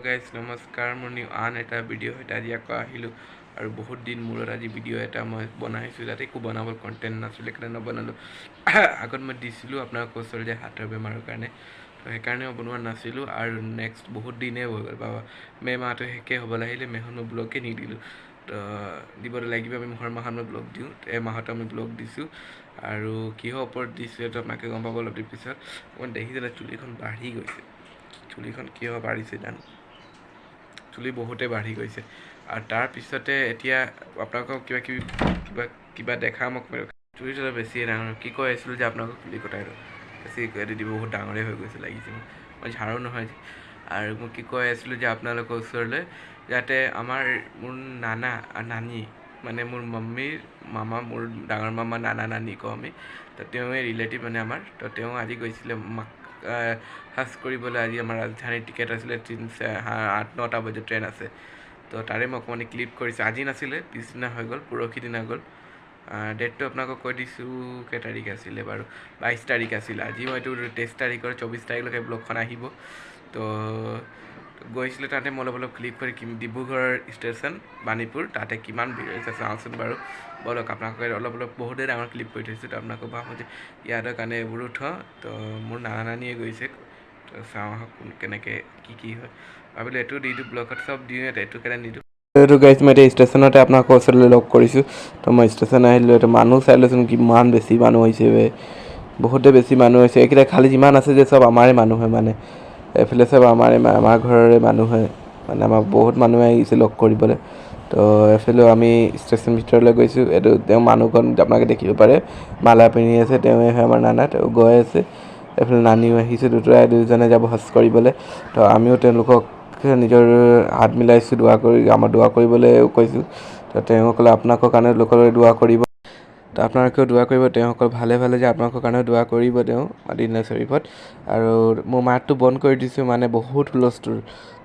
Guys নমস্কাৰ মোৰ আন এটা ভিডিঅ' সৈতে আজি আকৌ আহিলোঁ আৰু বহুত দিন মূৰত আজি ভিডিঅ' এটা মই বনাইছোঁ যাতে একো বনাবৰ কণ্টেণ্ট নাছিলে সেইকাৰণে নবনালোঁ আগত মই দিছিলোঁ আপোনালোকৰ ওচৰতে হাতৰ বেমাৰৰ কাৰণে তো সেইকাৰণে মই বনোৱা নাছিলোঁ আৰু নেক্সট বহুত দিনেই হৈ গ'ল বাবা মাহটো শেষেই হ'ব লাগিলে মেহত মই ব্লগে নিদিলোঁ তো দিবতো লাগিব আমি মাহত মই ব্লগ দিওঁ মাহত আমি ব্লগ দিছোঁ আৰু কিহৰ ওপৰত দিছোঁ এইটো আপোনালোকে গম পাব অলপ দেৰি পিছত মই দেখিছিলোঁ চুলিখন বাঢ়ি গৈছে চুলিখন কিয় বাঢ়িছে জানো চুলি বহুতেই বাঢ়ি গৈছে আৰু তাৰপিছতে এতিয়া আপোনালোকক কিবা দেখা মোক চুলিটো বেছিয়ে ডাঙৰ কি কৈ আছিলোঁ যে আপোনালোকক চুলি কটাইটো বেছি দিব বহুত ডাঙৰেই হৈ গৈছে লাগিছে মই ঝাৰু নহয় আৰু মই কি কৈ আছিলোঁ যে আপোনালোকৰ ওচৰলৈ যাতে মোৰ নানা নানী মানে মোৰ মম্মীৰ মামা মোৰ ডাঙৰ মামা নানা নানী কওঁ আমি তো তেওঁৱে ৰিলেটিভ মানে আমাৰ তো তেওঁ আজি গৈছিলে মাক সাজ কৰিবলৈ আজি আমাৰ ৰাজধানীৰ টিকেট আছিলে 8-9টা বজাত ট্ৰেইন আছে তো তাৰে মই অকণমান ক্লিপ কৰিছোঁ আজি নাছিলে পিছদিনা হৈ গ'ল পৰহি দিনা গ'ল ডেটটো আপোনালোকক কৈ দিছোঁ কেই তাৰিখ আছিলে বাৰু 22 তাৰিখ আছিলে আজি মই এইটো 23 তাৰিখৰ 24 তাৰিখলৈকে ব্লগখন আহিব তো গৈছিলোঁ তাতে মই অলপ ক্লিপ কৰি ডিব্ৰুগড় ষ্টেচন বাণীপুৰ তাতে কিমান ভিৰ হৈছে চাওঁচোন বাৰু ব'লক আপোনালোকে অলপ বহুতেই ডাঙৰ ক্লিপ কৰি থৈছোঁ তো আপোনালোকক ভাবোঁ যে ইয়াৰ কাৰণে এইবোৰো থওঁ তো মোৰ নানা নানীয়ে গৈছে তো চাওঁ আহক কেনেকৈ কি হয় ভাবিলোঁ এইটো দি দিওঁ ব্লগত চব দিওঁ এইটো কাৰণে নিদিওঁ এইটো গাইজ মই এতিয়া ষ্টেচনতে আপোনালোকৰ ওচৰলৈ লগ কৰিছোঁ তো মই ষ্টেচন আহিলোঁ এইটো মানুহ চাই লৈচোন কিমান বেছি মানুহ হৈছে বহুতে বেছি মানুহ হৈছে এইকেইটা খালী যিমান আছে যে চব আমাৰে মানুহ হয় মানে এইফালে চব আমাৰ ঘৰৰে মানুহ হয় মানে আমাৰ বহুত মানুহে আহিছে লগ কৰিবলৈ তো এইফালেও আমি ষ্টেচন ভিতৰলৈ গৈছোঁ এইটো তেওঁ মানুহখন আপোনালোকে দেখিব পাৰে মালা পিন্ধি আছে তেওঁৱে হয় আমাৰ নানা তেওঁ গৈ আছে এইফালে নানীও আহিছে দুজনে যাব সাজ কৰিবলৈ তো আমিও তেওঁলোকক নিজৰ হাত মিলাইছোঁ আমাৰ দোৱা কৰিবলৈ কৈছোঁ তো তেওঁসকলে আপোনালোকৰ কাৰণে লোকলৈ দোৱা কৰিব তো আপোনালোকেও দোৱা কৰিব তেওঁসকল ভালে যে আপোনালোকৰ কাৰণেও দোৱা কৰিব তেওঁ মদিনা শ্বৰীফত আৰু মোৰ মাতটো বন্ধ কৰি দিছোঁ মানে বহুত হুলস্থুল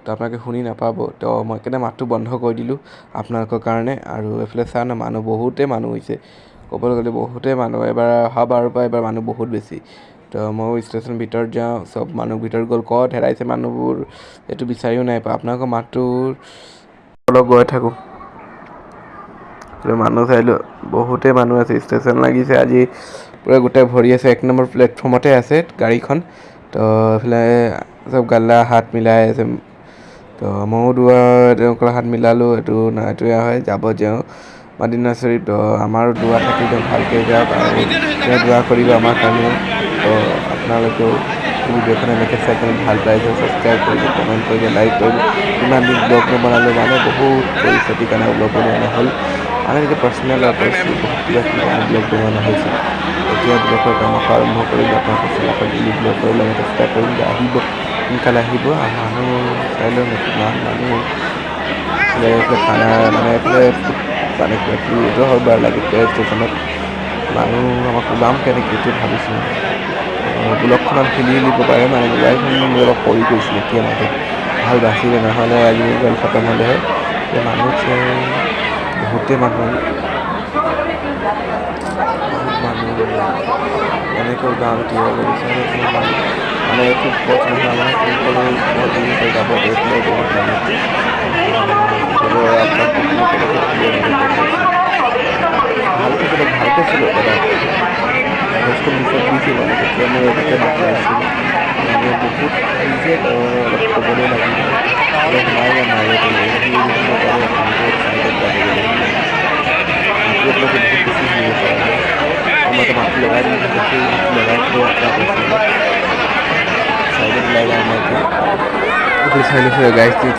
তো আপোনালোকে শুনি নাপাব তো মই সেইকাৰণে মাতটো বন্ধ কৰি দিলোঁ আপোনালোকৰ কাৰণে আৰু এইফালে চাওঁ ন বহুতেই মানুহ হৈছে ক'বলৈ গ'লে বহুতেই মানুহ এবাৰ অহা বাৰৰ পৰা এবাৰ মানুহ বহুত বেছি তো ময়ো ষ্টেচন ভিতৰত যাওঁ চব মানুহ ভিতৰত গ'ল ক'ত হেৰাইছে মানুহবোৰ এইটো বিচাৰিও নাই পোৱা আপোনালোকৰ মাতটো অলপ গৈ থাকোঁ মানুহ চাইলোঁ বহুতেই মানুহ আছে ষ্টেচন লাগিছে আজি পূৰা গোটেই ভৰি আছে 1 নম্বৰ প্লেটফৰ্মতে আছে গাড়ীখন তো এইফালে চব গাল্লা হাত মিলাই আছে তো ময়ো তেওঁলোকৰ হাত মিলালোঁ এইটোৱে হয় যাব যাওঁ মদিনা শ্বৰীফ তো আমাৰো দোৱা থাকিল তেওঁ ভালকৈ যাওক আৰু তেওঁ দোৱা কৰিব আমাৰ কাৰণেও তো আপোনালোকেও ভিডিঅ'খন এনেকৈ চাই কিনে ভাল পাইছে ছাবস্ক্ৰাইব কৰিব কমেণ্ট কৰিব লাইক কৰিব ইমান দিন ব্লগ নবনালোঁ মানে বহুত পৰিস্থিতিৰ কাৰণে ব্লগ বনোৱা নহ'ল মানে এতিয়া পাৰ্চনেল বহুত কিবা ব্লগ বনোৱা নহৈছিল এতিয়া ব্লগৰ কাম আৰম্ভ কৰিলোঁ আপোনালোকৰ চলাফত বুলি ব্লগ কৰিলে মই চেষ্টা কৰিম যে আহিব সোনকালে আহিব মানুহ চাই লওঁ কিমান মানুহ এইফালে খানা মানে এইফালে মানে এইটো হয় বাৰু লাগে ষ্টেচনত মানুহ আমাক ওলাম কেনেকৈ এইটো ভাবিছোঁ ব্লগখনত খেলি দিব পাৰে মানে মোবাইলখন মোৰ অলপ পৰি গৈছিলে এতিয়া মানে ভাল বাচিলে নহ'লে আজি মোবাইল খতম হ'লেহে মানুহ বহুতেই মানুহ এনেকৈ গাঁৱত দিয়া গৈছে মানে এইটো পথ নহয় মানে যাব এইফালে বহুত মানুহ ভালকৈ ছিল দাদা ভইচখন পিছত দিছিল মানে তেতিয়া মই তেতিয়া মাতি আছিলোঁ মানে বহুত নিজে অলপ ক'বলৈ লাগিব নাই ছাইডত যাব মাটি আপোনালোকে বহুত বেছি শুনিব পাৰে মই এটা মাটি লগাই দিম সেই মাটি লগাই থৈ ছাইডত ওলাই যাওঁ মই এতিয়া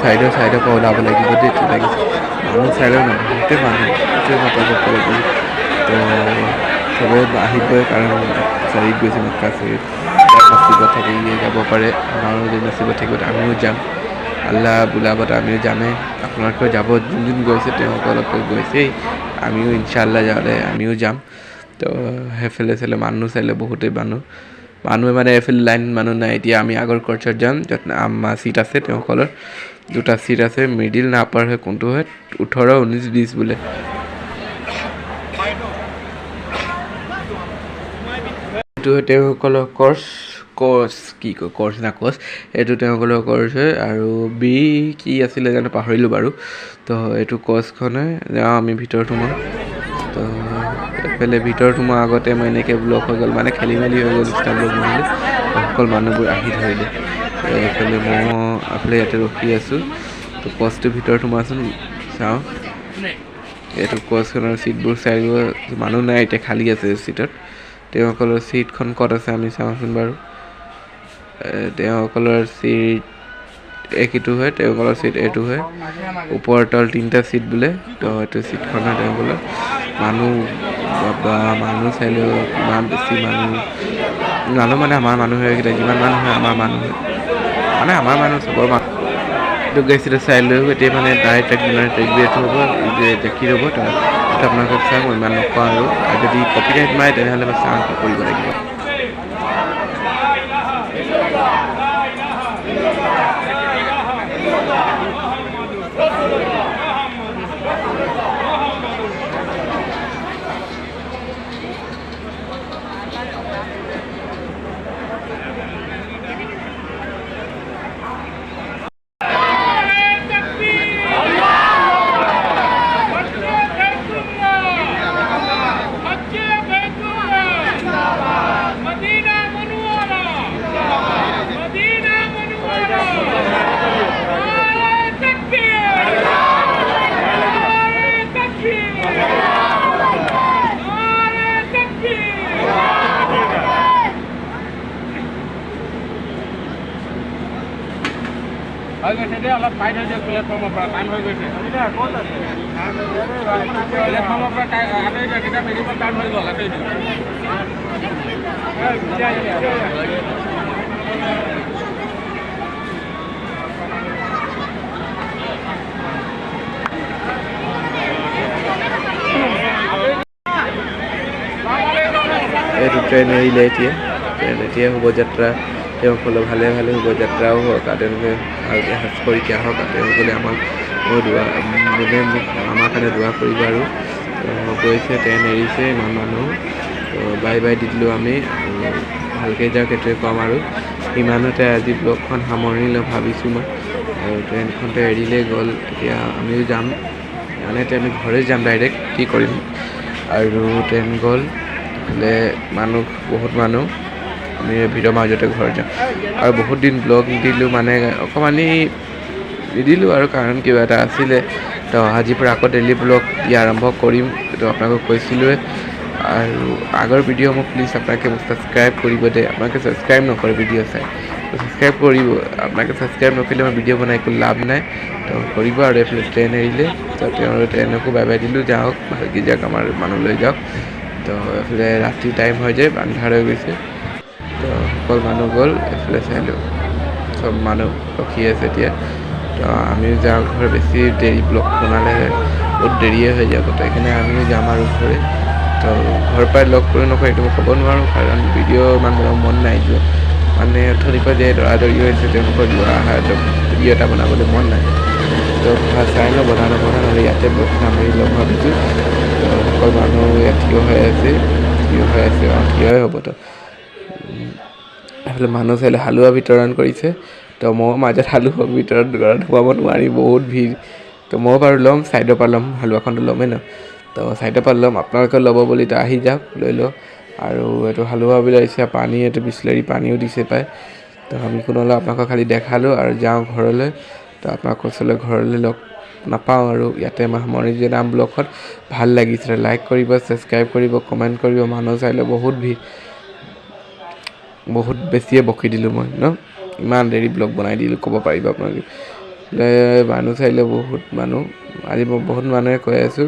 চাইডৰ ছাইডৰ পৰা ওলাব লাগিব দেই এইটো লাগিছে মানুহ চাইডৰ ন বহুতেই মানুহ এইটোৱে মই ক'ব লাগিব তো চবেই আহিবই কাৰণ চাৰিত গৈছে মক্কা চৰিত নচিবত থাকিলে যাব পাৰে আমাৰো যদি নচিবত থাকিব আমিও যাম আল্লাহ বোলাবত আমিও যামেই আপোনালোকেও যাব যোন গৈছে তেওঁলোকে গৈছেই আমিও ইনশাআল্লাহ যাওঁতে আমিও যাম তো সেইফালে মানুহ চাইলে বহুতেই মানুহে মানে এইফালে লাইন মানুহ নাই এতিয়া আমি আগৰ কৰ্চত যাম য'ত আমাৰ ছিট আছে তেওঁসকলৰ 2টা ছিট আছে মিডিল না আপাৰ হয় কোনটো হয় 18, 19, 20 বোলে এইটো হয় তেওঁসকলৰ কৰ্চ কৰ্চ কি কয় কৰ্চ না কৰ্চ এইটো তেওঁলোকৰ কৰ্চ হয় আৰু বি কি আছিলে জানো পাহৰিলোঁ বাৰু। তো এইটো কৰ্চখনে যাওঁ আমি ভিতৰত সোমাওঁ। তো এইফালে ভিতৰত সোমোৱাৰ আগতে মই এনেকৈ ব্লক হৈ গ'ল মানে খেলি মেলি হৈ গ'ল ইনষ্টা ব্লগ বনালে সকলো মানুহবোৰ আহি ধৰিলে। তো এইফালে মই এইফালে ইয়াতে ৰখি আছোঁ। তো কৰ্চটোৰ ভিতৰত সোমাচোন চাওঁ। এইটো কৰ্চখনৰ ছিটবোৰ চাই দিব মানুহ নাই এতিয়া খালী আছে ছিটত। তেওঁসকলৰ ছিটখন ক'ত আছে আমি চাওঁচোন বাৰু। তেওঁসকলৰ ছিট এইটো হয় তেওঁসকলৰ ছিট এইটো হয় ওপৰ তল 3টা ছিট বোলে। তো এইটো ছিটখন হয় তেওঁসকলৰ মানুহ বা মানুহ চাইলেও কিমান বেছি মানুহ মানে আমাৰ মানুহ হয় এইকেইটা যিমান মানুহ হয় আমাৰ মানুহ হয় মানে আমাৰ মানুহ চবৰ মানুহ এইটো গৈছিলোঁ চাই লৈ এতিয়া মানে ট্ৰেক হ'ব দেখি ৰ'ব তো আপোনালোকক চাওঁ মই ইমান নকওঁ আৰু যদি কপিৰাইট মাৰে তেনেহ'লে মই চাওঁ কি কৰিব লাগিব। হৈ গৈছে দেই অলপ টাইট হৈ যায় প্লেটফৰ্মৰ পৰা টাইম হৈ গৈছে প্লেটফৰ্মৰ পৰা আঁতৰি যায় কিতাপ মেডিকেল টাইম হৈ গ'ল আঁতৰি এইটো ট্ৰেইন এৰিলে এতিয়া শোভাযাত্ৰা তেওঁসকলে ভালে ভালে শোভাযাত্ৰাও হওক আৰু তেওঁলোকে ভালকৈ সাজ পৰীক্ষা হওক আৰু তেওঁলোকে আমাক আমাৰ কাৰণে দোৱা কৰিব আৰু গৈছে ট্ৰেইন এৰিছে ইমান মানুহ তো বাই বাই দি দিলোঁ আমি ভালকৈ যাওক সেইটোৱে ক'ম আৰু ইমানতে আজি ব্লগখন সামৰণি লৈ ভাবিছোঁ মই আৰু ট্ৰেইনখনতে এৰিলেই গ'ল এতিয়া আমিও যাম মানে এতিয়া আমি ঘৰে যাম ডাইৰেক্ট কি কৰিম আৰু ট্ৰেইন গ'ল এইফালে মানুহ বহুত মানুহ আমি ভিৰৰ মাজতে ঘৰ যাওঁ আৰু বহুত দিন ব্লগ নিদিলোঁ মানে অকণমানি নিদিলোঁ আৰু কাৰণ কিবা এটা আছিলে তো আজিৰ পৰা আকৌ ডেইলি ব্লগ দিয়া আৰম্ভ কৰিম এইটো আপোনালোকক কৈছিলোঁৱে আৰু আগৰ ভিডিঅ' মোক প্লিজ আপোনালোকে ছাবস্ক্ৰাইব কৰিব দেই আপোনালোকে ছাবস্ক্ৰাইব নকৰে ভিডিঅ' চাই তো ছাবস্ক্ৰাইব কৰিব আপোনালোকে ছাবস্ক্ৰাইব নকৰিলে মই ভিডিঅ' বনাই একো লাভ নাই তো কৰিব আৰু এইফালে ট্ৰেইন এৰিলে তো তেওঁৰ ট্ৰেইনকো বাই বাই দিলোঁ যাওক ভালকৈ যাওক আমাৰ মানুহ লৈ যাওক তো এইফালে ৰাতি টাইম হৈ যায় আন্ধাৰ হৈ গৈছে তো সকলো মানুহ গ'ল এইফালে চাইলোঁ চব মানুহ ৰখি আছে এতিয়া তো আমিও যাওঁ ঘৰ বেছি দেৰি ব্লগ বনালে বহুত দেৰিয়ে হৈ যাব তো সেইকাৰণে আমিও যাম আৰু ঘৰে তো ঘৰৰ পৰাই লগ কৰি নকওঁ এইটো মই ক'ব নোৱাৰোঁ কাৰণ ভিডিঅ' ইমান বনাব মন নাই যোৱা মানে অথনিৰ পৰা যে দৌৰি হৈছে তেওঁলোকৰ যোৱা অহা ভিডিঅ' এটা বনাবলৈ মন নাই তো চাই লওঁ বনাওঁ নহ'লে ইয়াতে ব্লগ সামৰি ল'ম ভাবিছোঁ তো সকলো মানুহ ইয়াত থিয় হৈ আছে অঁ থিয়ই হ'ব তো এইফালে মানুহ চাইলে হালোৱা বিতৰণ কৰিছে তো মই মাজত হালোৱা বিতৰণ সোমাব নোৱাৰি বহুত ভিৰ তো মই বাৰু ল'ম ছাইডৰ পৰা ল'ম হালোৱাখনটো ল'মেই ন তো ছাইডৰ পৰা ল'ম আপোনালোকে ল'ব বুলি তো আহি যাওক লৈ লওঁ আৰু এইটো হালোৱা বিলাইছে পানী এইটো বিচলেৰী পানীও দিছে পায় তো আমি কোনোলে আপোনালোকক খালি দেখালোঁ আৰু যাওঁ ঘৰলৈ তো আপোনালোকৰ ওচৰলৈ ঘৰলৈ লগ নাপাওঁ আৰু ইয়াতে মই সামৰণি নাম ব্লগখন ভাল লাগিছিলে লাইক কৰিব ছাবস্ক্ৰাইব কৰিব কমেণ্ট কৰিব মানুহ চাইলৈ বহুত ভিৰ বহুত বেছিয়ে বকি দিলোঁ মই ন ইমান দেৰি ব্লগ বনাই দিলোঁ ক'ব পাৰিব আপোনালোকে মানুহ চাইলে বহুত মানুহ আজি মই বহুত মানুহে কৈ আছোঁ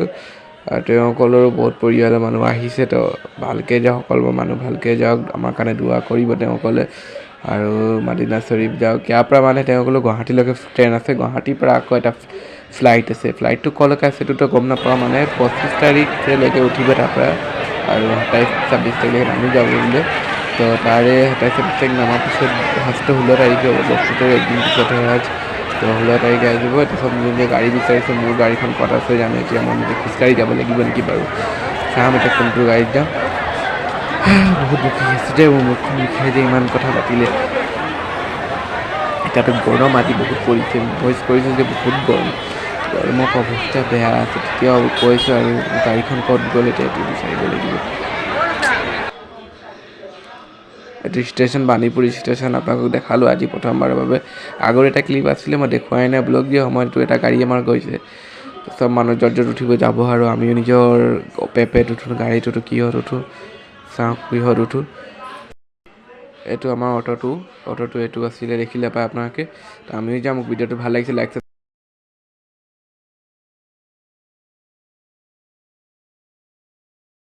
আৰু তেওঁসকলৰো বহুত পৰিয়ালৰ মানুহ আহিছে তো ভালকৈ যাওক সকলো মানুহ ভালকৈ যাওক আমাৰ কাৰণে দোৱা কৰিব তেওঁসকলে আৰু মাদিনা শ্বৰীফ যাওক ইয়াৰ পৰা মানে তেওঁসকলৰ গুৱাহাটীলৈকে ট্ৰেইন আছে গুৱাহাটীৰ পৰা আকৌ এটা ফ্লাইট আছে ফ্লাইটটো ক'লৈকে আছে সেইটোতো গম নাপাওঁ মানে 25 তাৰিখলৈকে উঠিব তাৰ পৰা আৰু 27-26 তাৰিখলৈকে নামি যাব বোলে তো তাৰে 27-26 তাৰিখ নামাৰ পিছত ফাৰ্ষ্টটো 16 তাৰিখে হ'ব বস্তুটো একদিন পিছতহে আজ তো 16 তাৰিখে আহিব তাৰপিছত নিজে গাড়ী বিচাৰিছে মোৰ গাড়ীখন ক'ত আছে জানো এতিয়া মই নিজে খোজকাঢ়ি যাব লাগিব নেকি বাৰু চাম এতিয়া কোনটো গাড়ীত যাওঁ বহুত দুখী আছে দেই মোৰ মুখখন বিষাই যে ইমান কথা পাতিলে এতিয়াতো গৰম আজি বহুত পৰিছে ভইচ কৰিছোঁ যে বহুত গৰমৰ অৱস্থা বেয়া আছে তেতিয়াও কৈছোঁ আৰু গাড়ীখন ক'ত গ'ল এতিয়া এইটো বিচাৰিব লাগিব এইটো ষ্টেচন বাণীপুৰ ষ্টেচন আপোনালোকক দেখালোঁ আজি প্ৰথমবাৰৰ বাবে আগৰ এটা ক্লিপ আছিলে মই দেখুৱাই নাই ব্লগ দিয়া সময়তো এটা গাড়ী আমাৰ গৈছে চব মানুহ য'ত উঠিব যাব আৰু আমিও নিজৰ পেপেত উঠোঁ গাড়ীটোতো কিহত উঠোঁ চাওঁ কিহত উঠোঁ এইটো আমাৰ অ'টোটো এইটো আছিলে দেখিলে পাই আপোনালোকে তো আমিও যাম মোক ভিডিঅ'টো ভাল লাগিছে লাইক